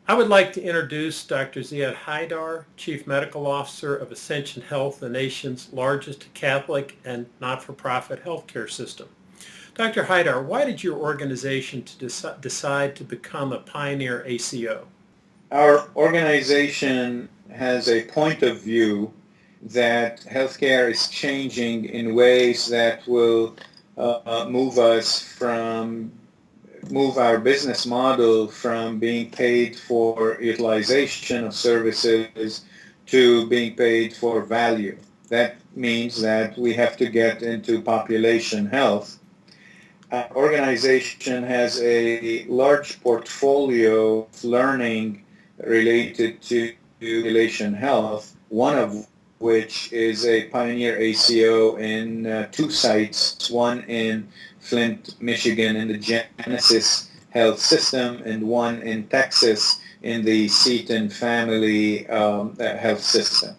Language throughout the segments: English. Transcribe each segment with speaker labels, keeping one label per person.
Speaker 1: I would like to introduce Dr. Ziad Haidar, Chief Medical Officer of Ascension Health, the nation's largest Catholic and not-for-profit healthcare system. Dr. Haidar, why did your organization decide to become a pioneer ACO?
Speaker 2: Our organization has a point of view that healthcare is changing in ways that will move us from move our business model from being paid for utilization of services to being paid for value. That means that we have to get into population health. Our organization has a large portfolio of learning related to population health, one of which is a pioneer ACO in two sites, one in Flint, Michigan in the Genesis Health System and one in Texas in the Seton Family Health System.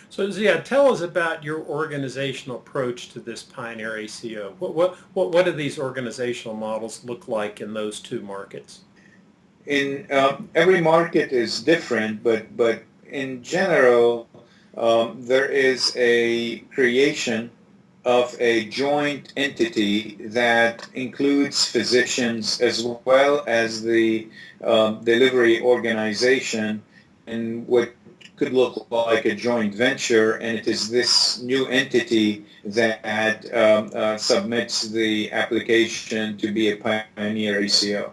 Speaker 1: So Ziad, tell us about your organizational approach to this pioneer ACO. What do these organizational models look like in those two markets?
Speaker 2: In every market is different, but in general, there is a creation of a joint entity that includes physicians as well as the delivery organization in what could look like a joint venture, and it is this new entity that submits the application to be a pioneer ACO.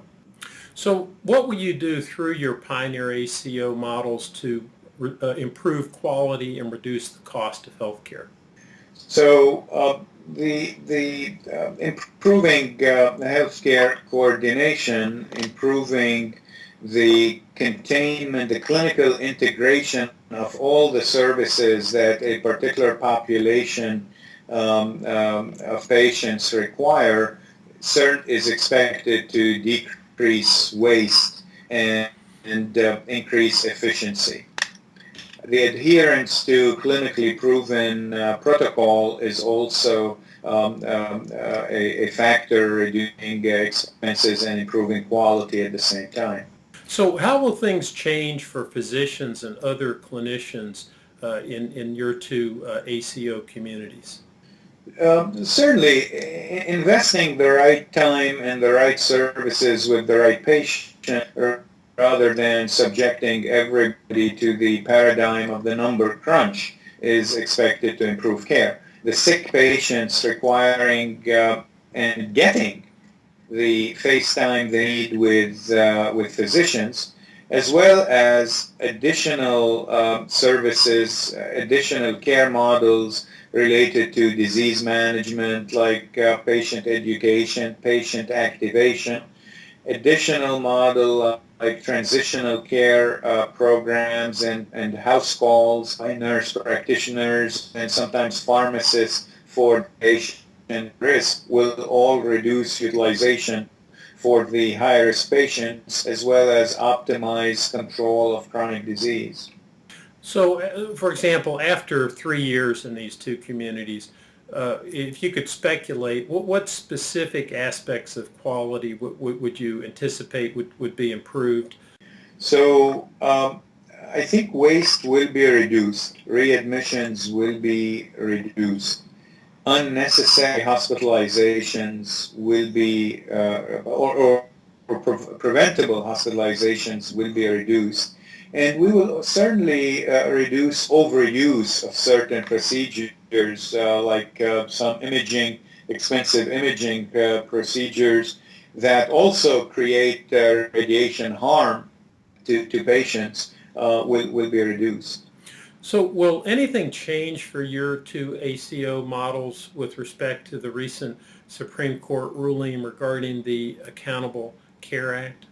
Speaker 1: So what will you do through your pioneer ACO models to improve quality and reduce the cost of healthcare?
Speaker 2: So the improving healthcare coordination, improving the containment, the clinical integration of all the services that a particular population of patients require, is expected to decrease waste and increase efficiency. The adherence to clinically proven protocol is also a factor reducing expenses and improving quality at the same time.
Speaker 1: So how will things change for physicians and other clinicians in your two ACO communities?
Speaker 2: Certainly, investing the right time and the right services with the right patient rather than subjecting everybody to the paradigm of the number crunch is expected to improve care. The sick patients requiring and getting the face time they need with physicians, as well as additional services, additional care models related to disease management like patient education, patient activation, additional model like transitional care programs and house calls by nurse practitioners and sometimes pharmacists for patient risk will all reduce utilization for the high-risk patients as well as optimize control of chronic disease.
Speaker 1: So, for example, after 3 years in these two communities, if you could speculate, what specific aspects of quality would you anticipate would be improved?
Speaker 2: So I think waste will be reduced, readmissions will be reduced, unnecessary hospitalizations will be, or preventable hospitalizations will be reduced. And we will certainly reduce overuse of certain procedures like some imaging, expensive imaging procedures that also create radiation harm to patients will be reduced.
Speaker 1: So will anything change for your two ACO models with respect to the recent Supreme Court ruling regarding the Accountable Care Act?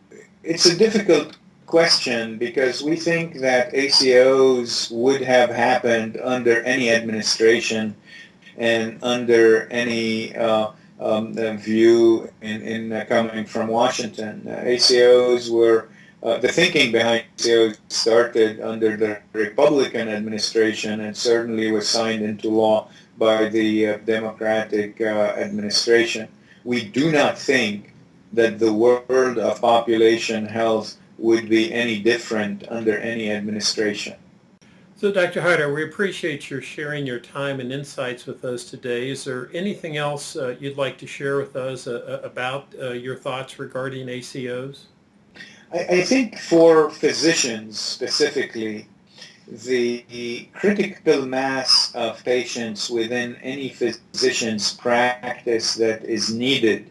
Speaker 2: It's a difficult question because we think that ACOs would have happened under any administration and under any view in coming from Washington. ACOs were the thinking behind ACOs started under the Republican administration and certainly was signed into law by the Democratic administration. We do not think that the world of population health would be any different under any administration.
Speaker 1: So, Dr. Hyder, we appreciate your sharing your time and insights with us today. Is there anything else you'd like to share with us about your thoughts regarding ACOs?
Speaker 2: I think for physicians specifically, the critical mass of patients within any physician's practice that is needed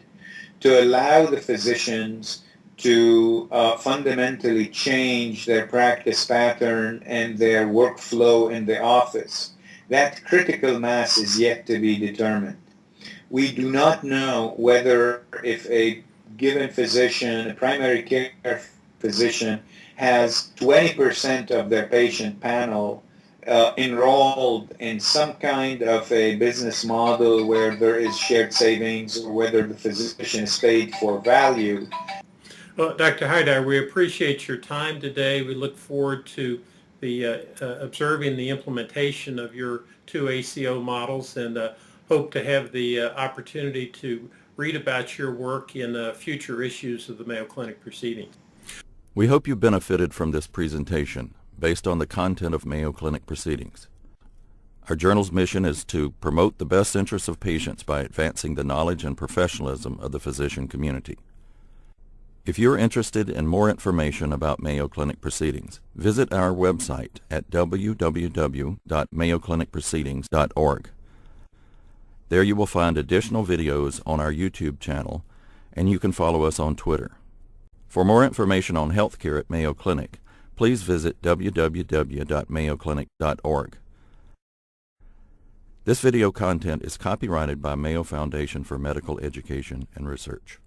Speaker 2: to allow the physicians to fundamentally change their practice pattern and their workflow in the office. That critical mass is yet to be determined. We do not know whether if a given physician, a primary care physician, has 20% of their patient panel enrolled in some kind of a business model where there is shared savings, or whether the physician is paid for value.
Speaker 1: Well, Dr. Hyder, we appreciate your time today. We look forward to observing the implementation of your two ACO models, and hope to have the opportunity to read about your work in future issues of the Mayo Clinic Proceedings.
Speaker 3: We hope you benefited from this presentation based on the content of Mayo Clinic Proceedings. Our journal's mission is to promote the best interests of patients by advancing the knowledge and professionalism of the physician community. If you're interested in more information about Mayo Clinic Proceedings, visit our website at www.mayoclinicproceedings.org. There you will find additional videos on our YouTube channel, and you can follow us on Twitter. For more information on healthcare at Mayo Clinic, please visit www.mayoclinic.org. This video content is copyrighted by Mayo Foundation for Medical Education and Research.